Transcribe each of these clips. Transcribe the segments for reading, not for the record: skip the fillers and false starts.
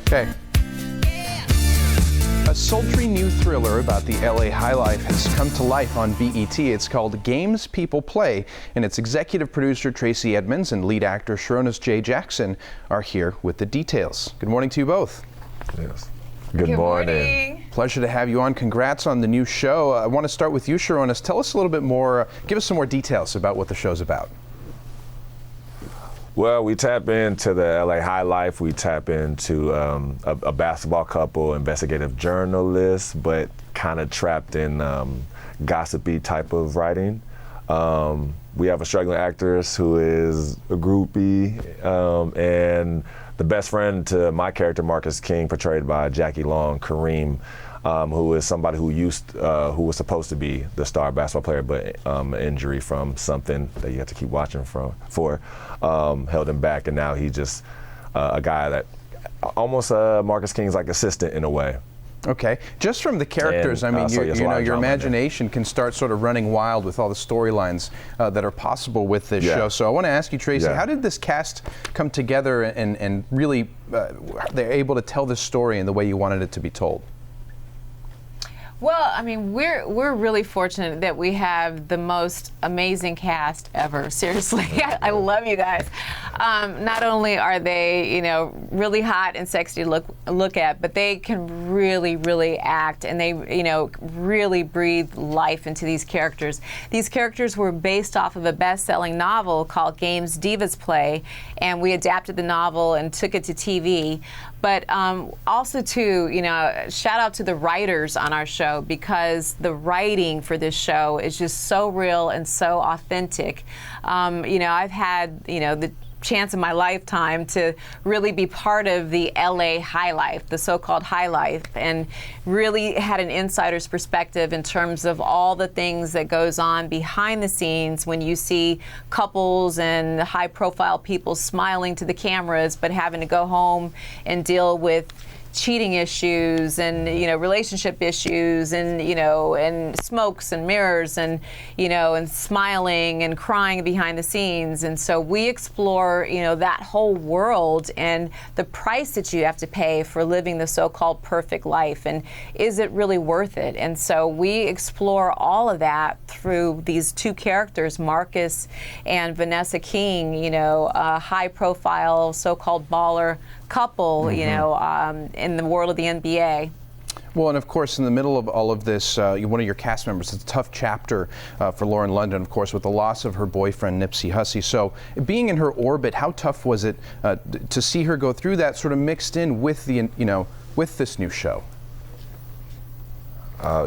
Okay. A sultry new thriller about the LA high life has come to life on BET. It's called Games People Play, and its executive producer Tracy Edmonds and lead actor Sharonis J. Jackson are here with the details. Good morning to you both. Yes. Good morning. Pleasure to have you on. Congrats on the new show. I want to start with you, Sharonis. Tell us a little bit more, give us some more details about what the show's about. Well, we tap into the LA high life. We tap into a basketball couple, investigative journalists, but kind of trapped in gossipy type of writing. We have a struggling actress who is a groupie, and the best friend to my character, Marcus King, portrayed by Jackie Long, Kareem, who is somebody who who was supposed to be the star basketball player, but an injury from something that you have to keep watching for held him back, and now he's just a guy that almost Marcus King's like assistant in a way. Okay, just from the characters, And, I mean, so you know, your imagination can start sort of running wild with all the storylines that are possible with this show. So I want to ask you, Tracy, how did this cast come together and really they're able to tell this story in the way you wanted it to be told? Well, I mean, we're really fortunate that we have the most amazing cast ever. Seriously, I love you guys. Not only are they, you know, really hot and sexy to look at, but they can really act, and they, you know, really breathe life into these characters. These characters were based off of a best-selling novel called Games Divas Play, and we adapted the novel and took it to TV. But also, too, you know, shout out to the writers on our show, because the writing for this show is just so real and so authentic. You know, I've had, you know, the chance in my lifetime to really be part of the LA high life, the so-called high life, and really had an insider's perspective in terms of all the things that goes on behind the scenes when you see couples and high-profile people smiling to the cameras but having to go home and deal with cheating issues and, you know, relationship issues and, you know, and smokes and mirrors and, you know, and smiling and crying behind the scenes. And so we explore, you know, that whole world and the price that you have to pay for living the so-called perfect life, and is it really worth it? And so we explore all of that through these two characters, Marcus and Vanessa King, you know, a high-profile so-called baller couple, you know, in the world of the NBA. Well, and of course, in the middle of all of this, one of your cast members, it's a tough chapter for Lauren London, of course, with the loss of her boyfriend, Nipsey Hussey. So being in her orbit, how tough was it to see her go through that, sort of mixed in with the, you know, with this new show?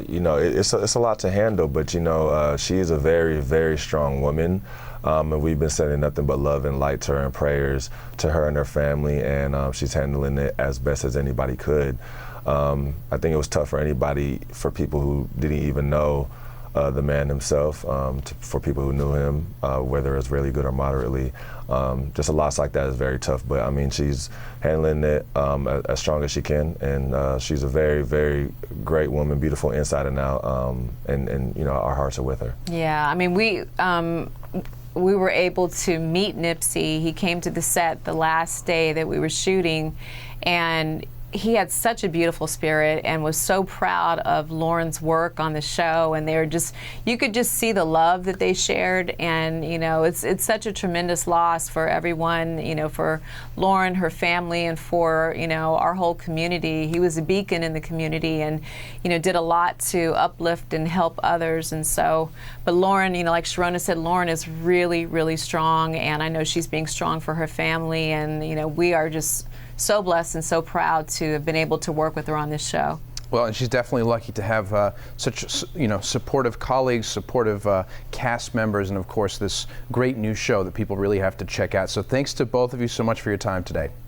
You know, it's a lot to handle, but, you know, she is a very strong woman. And we've been sending nothing but love and light to her and prayers to her and her family, and she's handling it as best as anybody could. I think it was tough for anybody, for people who didn't even know the man himself, for people who knew him, whether it's really good or moderately. Just a loss like that is very tough, but I mean, she's handling it as strong as she can, and she's a very great woman, beautiful inside and out, and you know, our hearts are with her. Yeah, I mean, we were able to meet Nipsey. He came to the set the last day that we were shooting, and he had such a beautiful spirit and was so proud of Lauren's work on the show, and they were just, you could just see the love that they shared. And you know, it's such a tremendous loss for everyone, you know, for Lauren, her family, and for, you know, our whole community. He was a beacon in the community, and, you know, did a lot to uplift and help others. And so, but Lauren, you know, like Sharonis said, Lauren is really strong, and I know she's being strong for her family, and, you know, we are just so blessed and so proud to have been able to work with her on this show. Well, and she's definitely lucky to have such, you know, supportive colleagues, supportive cast members, and of course this great new show that people really have to check out. So thanks to both of you so much for your time today.